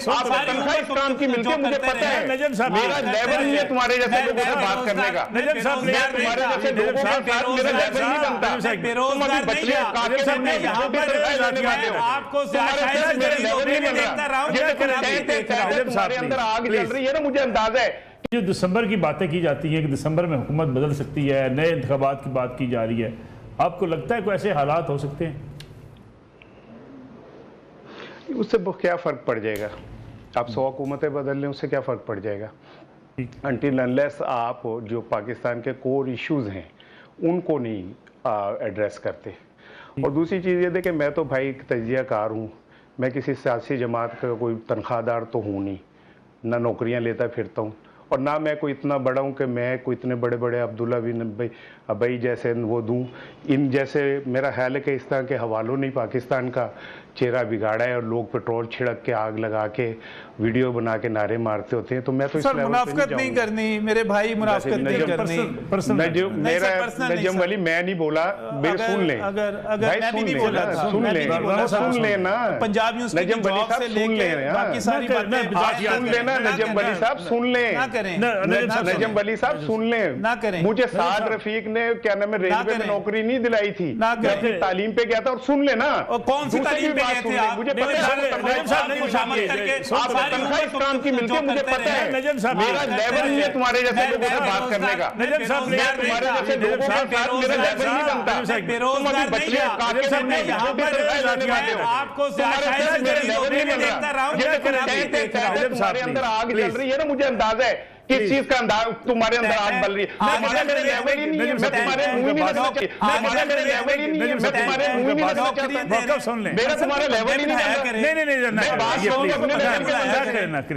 आप तनख्वाह इस काम की मिलती है, मुझे पता है। नजम साहब, मेरा लेवल नहीं है तुम्हारे जैसे लोगों से बात करने का। नजम साहब, तुम्हारे जैसे लोगों के साथ मेरा लेवल नहीं बनता। तुम अभी बच्चे काके सामने छोटे तनख्वाह लेने वाले हो, आपको मेरा लेवल नहीं बन रहा। तुम्हारे अंदर आग जल रही है ना, मुझे अंदाजा है। जो दिसंबर की बातें की जाती है कि दिसंबर में हुकूमत बदल सकती है, नए इंतखाबात की बात की जा रही है, आपको लगता है कोई ऐसे हालात हो सकते हैं? उससे क्या फ़र्क पड़ जाएगा? आप 100 हुकूमतें बदल लें, उससे क्या फ़र्क पड़ जाएगा? अनटिल अनलेस आप जो पाकिस्तान के कोर इश्यूज़ हैं उनको नहीं एड्रेस करते। और दूसरी चीज़ ये देखिए, मैं तो भाई एक तजियाकार हूँ, मैं किसी सियासी जमात का कोई तनख्वाहदार तो हूँ नहीं, ना नौकरियाँ लेता फिरता हूँ, और ना मैं कोई इतना बड़ा हूँ कि मैं कोई इतने बड़े बड़े अब्दुल्ला बिन अबई जैसे वो दूँ। इन जैसे मेरा ख्याल है कि इस तरह के हवालों ने पाकिस्तान का चेहरा बिगाड़ा है, और लोग पेट्रोल छिड़क के आग लगा के वीडियो बना के नारे मारते होते हैं। तो मैं तो सर मुनाफिकत नहीं करनी मेरे भाई, मुनाफिकत नहीं करनी। नजम वली मैं नहीं बोला, सुन लें, अगर मैं भी नहीं बोला था, सुन लेना पंजाब नजम वली साहब, सुन लें, बाकी सारी बातें सुन लेना नजम वली साहब, सुन लें, नजम वली साहब सुन लें, ना करें। मुझे साद रफीक ने क्या नाम है रेलवे में नौकरी नहीं दिलाई थी, मैं अपनी तालीम पे गया था। और सुन लेना, कौन सी तालीम पे गए थे आप? मुझे पता है तनख्वाह इस काम की मिलती है, मुझे पता है। मेरा लेवल नहीं है तुम्हारे जैसे लोगों से बात करने का। तुम्हारे जैसे लोगों के साथ मेरा लेवल नहीं बनता। तुम अभी बच्चे काके सामने छोटे तनख्वाह लेने वाले हो, आपको मेरा लेवल नहीं बन रहा। ये तुम्हारे अंदर आग जल रही है ना, मुझे अंदाजा है किस चीज का अंदाज तुम्हारे अंदर आग बल रही है। हमारा मेरे लेवल ही नहीं है, मैं तुम्हारे मुंह में लगना चाहिए। हमारा मेरे लेवल ही नहीं है, मैं तुम्हारे मुंह में लगना चाहता हूं। सुन लें, मेरा तुम्हारा लेवल ही नहीं है। मैं बात करूंगा अपने लेवल पे,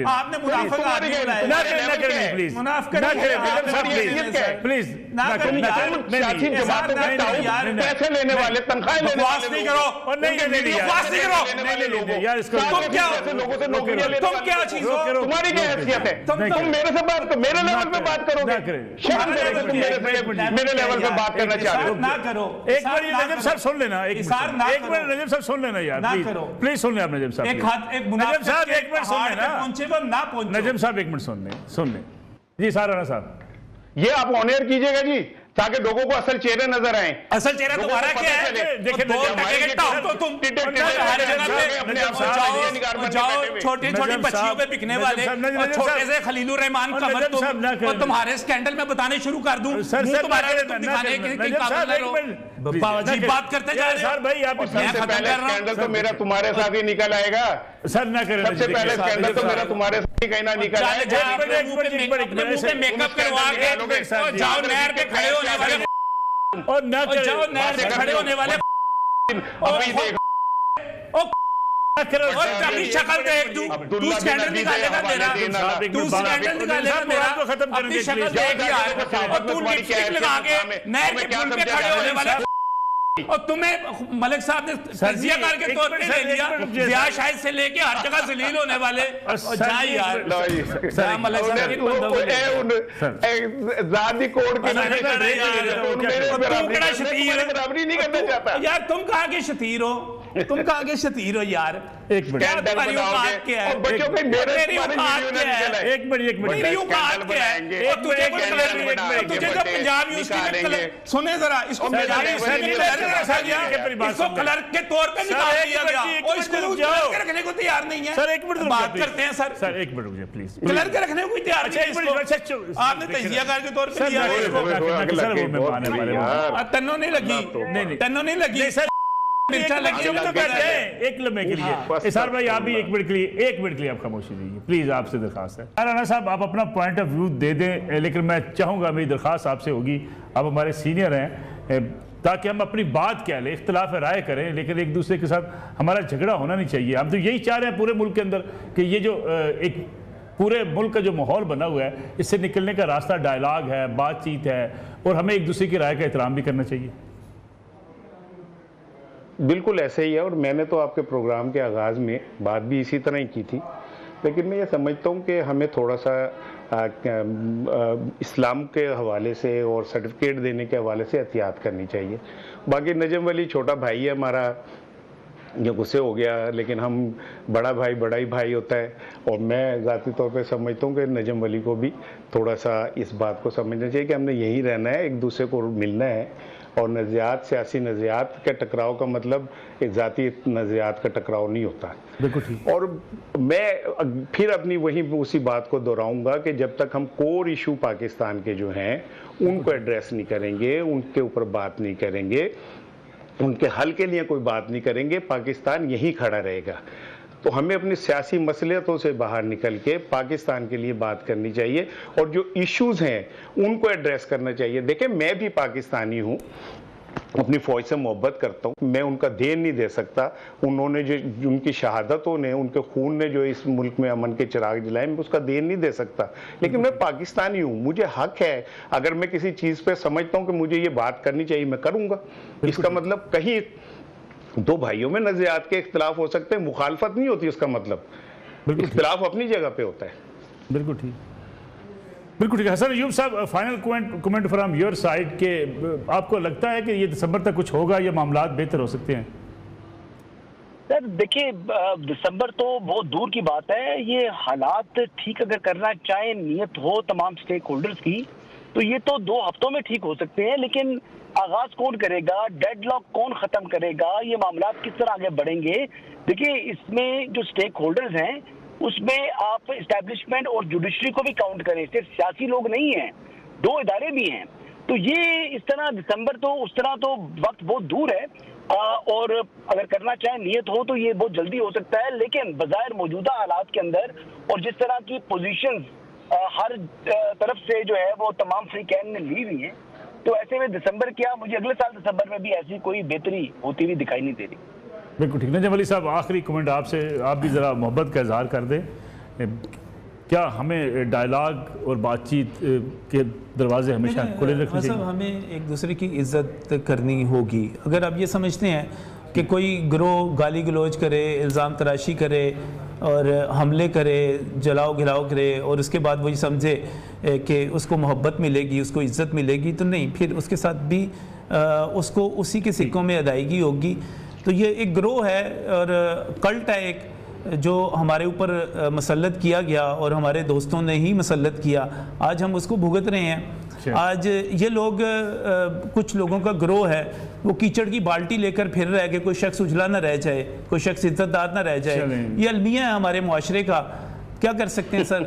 आपने मुनाफिक आदमी बुलाया, ना करें प्लीज, मुनाफिक ना करें प्लीज, ना करें सियासी जमातों में ताऊ पैसे लेने वाले, तनख्वाह लेने वाले नहीं करो, और नहीं वाले लोगों यार, इसको तुम क्या लोगों से नौकरियां लेने तुम क्या चीज हो? तुम्हारी क्या हैसियत है? तुम मेरे से बात मेरे लेवल पे बात करोगे, मेरे लेवल पे बात करना चाहते हो? ना करो। एक बार ये नजम साहब सुन लेना, एक मिनट नजम साहब सुन लेना यार, प्लीज सुन लें आप नजम साहब, नजम साहब एक मिनट सुन लेना, नजम साहब एक मिनट सुन लें जी। साराना साहब, ये आप ऑनर कीजिएगा जी, ताकि लोगों को असल चेहरे नजर आए। असल चेहरा तुम्हारा क्या है? देखिए छोटी छोटी बच्चियों पे बिकने वाले और छोटे से खलीलुर रहमान कमर तुम तुम्हारे स्कैंडल में बताने शुरू कर दूं, दिखाने की बात करते जा रहे हैं भाई। आप स्कैंडल तो मेरा तुम्हारे साथ ही निकल आएगा सर, ना करें। सबसे पहले स्कैंडल तो मेरा तुम्हारे साथ ही कहीं ना निकल आएगा। मेकअप करवा के जाओ नहर पे खड़े होने वाले, और ना जाओ नहर पे खड़े होने वाले, अभी देख और अपनी शक्ल देख, तू स्कैंडल निकालेगा मेरा, तू स्कैंडल निकालेगा मेरा, अपनी शक्ल देख यार, और तू लिपस्टिक लगा के नहर के पुल पे खड़े होने वाला, और तुम्हें मलिक साहब ने तजियाकार के तौर पे ले लिया, ब्याह शायद से लेके हर जगह जलील होने वाले। और जाए यार मलिक बराबरी नहीं करना चाहता यार। तुम कहाँ के शतीर हो? तुम कहाँ के शतीर हो यार? एक मिनट, एक मिनट, मेरी औकात क्या है? तुझे जब पंजाब यूनिवर्सिटी सुने जरा इसको क्लर्क के तौर पे निकाल दिया गया, और इसको क्लर्क रखने को तैयार नहीं है। सर एक मिनट बात करते हैं सर। सर एक मिनट रुकिए प्लीज। क्लर्क रखने को तैयार नहीं, आपने तजियाकार के तौर पे लिया। तन्नो नहीं लगी, तन्नो नहीं लगी सर, एक लम्हे के लिए। इसार भाई आप भी एक मिनट के लिए आप खामोशी दीजिए प्लीज, आपसे दरखास्त है। राना साहब आप अपना पॉइंट ऑफ व्यू दे दें, लेकिन मैं चाहूंगा, मेरी दरखास्त आपसे होगी, आप हमारे सीनियर हैं, ताकि हम अपनी बात क्या लें, इख्तलाफ राय करें, लेकिन एक दूसरे के साथ हमारा झगड़ा होना नहीं चाहिए। हम तो यही चाह रहे हैं पूरे मुल्क के अंदर कि ये जो एक पूरे मुल्क का जो माहौल बना हुआ है, इससे निकलने का रास्ता डायलॉग है, बातचीत है, और हमें एक दूसरे की राय का एहतराम भी करना चाहिए। बिल्कुल ऐसे ही है, और मैंने तो आपके प्रोग्राम के आगाज़ में बात भी इसी तरह ही की थी, लेकिन मैं ये समझता हूँ कि हमें थोड़ा सा इस्लाम के हवाले से और सर्टिफिकेट देने के हवाले से एहतियात करनी चाहिए। बाकी नजम वली छोटा भाई है हमारा, जो गुस्से हो गया, लेकिन हम बड़ा भाई बड़ा ही भाई होता है। और मैं ज़ाती तौर पे समझता हूँ कि नजम वली को भी थोड़ा सा इस बात को समझना चाहिए कि हमने यहीं रहना है, एक दूसरे को मिलना है। और नज़रियात, सियासी नज़रियात के टकराव का मतलब एक ज़ाती नज़रियात का टकराव नहीं होता। बिल्कुल ठीक। और मैं फिर अपनी वही उसी बात को दोहराऊंगा कि जब तक हम कोर इशू पाकिस्तान के जो हैं उनको एड्रेस नहीं करेंगे, उनके ऊपर बात नहीं करेंगे, उनके हल के लिए कोई बात नहीं करेंगे, पाकिस्तान यहीं खड़ा रहेगा। तो हमें अपनी सियासी मसलियतों से बाहर निकल के पाकिस्तान के लिए बात करनी चाहिए और जो इश्यूज हैं उनको एड्रेस करना चाहिए। देखिए, मैं भी पाकिस्तानी हूँ, अपनी फौज से मोहब्बत करता हूँ, मैं उनका देन नहीं दे सकता। उन्होंने जो उनकी शहादतों ने, उनके खून ने जो इस मुल्क में अमन के चिराग जलाए, मैं उसका देन नहीं दे सकता। लेकिन मैं पाकिस्तानी हूँ, मुझे हक है, अगर मैं किसी चीज़ पे समझता हूँ कि मुझे ये बात करनी चाहिए, मैं करूँगा। इसका मतलब कहीं दो भाइयों में नज़रियात के इख्तिलाफ हो सकते हैं, मुखालफत नहीं होती उसका मतलब, इख्तिलाफ अपनी जगह पे होता है। बिल्कुल ठीक, बिल्कुल ठीक। हसन अय्यूब साहब, final comment from your side के आपको लगता है कि ये दिसंबर तक कुछ होगा, ये मामलात बेहतर हो सकते हैं? सर देखिए, दिसंबर तो बहुत दूर की बात है। ये हालात ठीक अगर करना चाहे, नियत हो तमाम स्टेक होल्डर्स की, तो ये तो 2 हफ्तों में ठीक हो सकते हैं। लेकिन आगाज कौन करेगा, डेडलॉक कौन खत्म करेगा, ये मामलात किस तरह आगे बढ़ेंगे? देखिए, इसमें जो स्टेक होल्डर्स हैं उसमें आप इस्टेब्लिशमेंट और जुडिशरी को भी काउंट करें, सिर्फ सियासी लोग नहीं हैं, 2 इदारे भी हैं। तो ये इस तरह दिसंबर तो उस तरह तो वक्त बहुत दूर है, और अगर करना चाहे नियत हो तो ये बहुत जल्दी हो सकता है। लेकिन बज़ाहिर मौजूदा हालात के अंदर और जिस तरह की पोजीशंस हर तरफ से जो है वो तमाम फ्री कैन ने ली हुई हैं, तो ऐसे में दिसंबर क्या, मुझे अगले साल दिसंबर में भी ऐसी कोई बेहतरी होती हुई दिखाई नहीं दे रही। बिल्कुल ठीक। नजम वली साहब, आखिरी कमेंट आपसे, आप भी ज़रा मोहब्बत का इजहार कर दें। क्या हमें डायलॉग और बातचीत के दरवाजे हमेशा खुले रखने चाहिए? हमें एक दूसरे की इज्जत करनी होगी। अगर आप ये समझते हैं कि कोई गिरोह गाली गलौज करे, इल्ज़ाम तराशी करे और हमले करे, जलाओ घिराओ करे और उसके बाद वो ये समझे कि उसको मोहब्बत मिलेगी, उसको इज़्ज़त मिलेगी, तो नहीं, फिर उसके साथ भी उसको उसी के सिक्कों में अदायगी होगी। तो ये एक गिरोह है और कल्ट है एक, जो हमारे ऊपर मसल्लत किया गया और हमारे दोस्तों ने ही मसल्लत किया। आज हम उसको भुगत रहे हैं। आज ये लोग, कुछ लोगों का गिरोह है, वो कीचड़ की बाल्टी लेकर फिर रहा है कि कोई शख्स उजला ना रह जाए, कोई शख्स इज्जतदार ना रह जाए। ये अलमिया है हमारे मुआशरे का। क्या कर सकते हैं सर?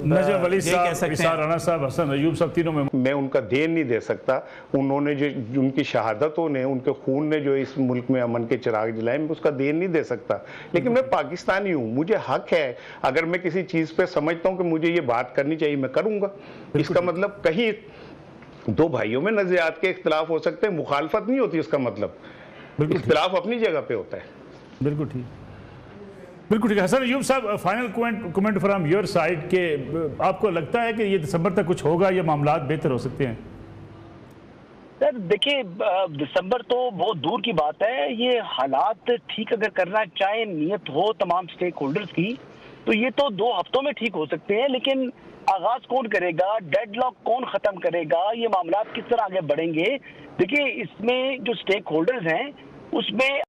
नजम वली साहब, इसार राना साहब, हसन अय्यूब साहब, तीनों में मैं उनका देन नहीं दे सकता। उन्होंने जो उनकी शहादतों ने, उनके खून ने जो इस मुल्क में अमन के चिराग जलाए, मैं उसका देन नहीं दे सकता। लेकिन मैं पाकिस्तानी हूँ, मुझे हक है, अगर मैं किसी चीज़ पे समझता हूँ कि मुझे ये बात करनी चाहिए, मैं करूँगा। इसका मतलब कहीं 2 भाइयों में नज़रियात के इख्तिलाफ हो सकते हैं, मुखालफत नहीं होती उसका मतलब, इख्तिलाफ अपनी जगह पे होता है। बिल्कुल ठीक, बिल्कुल ठीक। हसन अय्यूब साहब, final comment from your side के आपको लगता है कि ये दिसंबर तक कुछ होगा, ये मामलात बेहतर हो सकते हैं? सर देखिए, दिसंबर तो बहुत दूर की बात है। ये हालात ठीक अगर करना चाहे, नियत हो तमाम स्टेक होल्डर्स की, तो ये तो 2 हफ्तों में ठीक हो सकते हैं। लेकिन आगाज कौन करेगा, डेडलॉक कौन खत्म करेगा, ये मामलात किस तरह आगे बढ़ेंगे? देखिए, इसमें जो स्टेक होल्डर्स हैं उसमें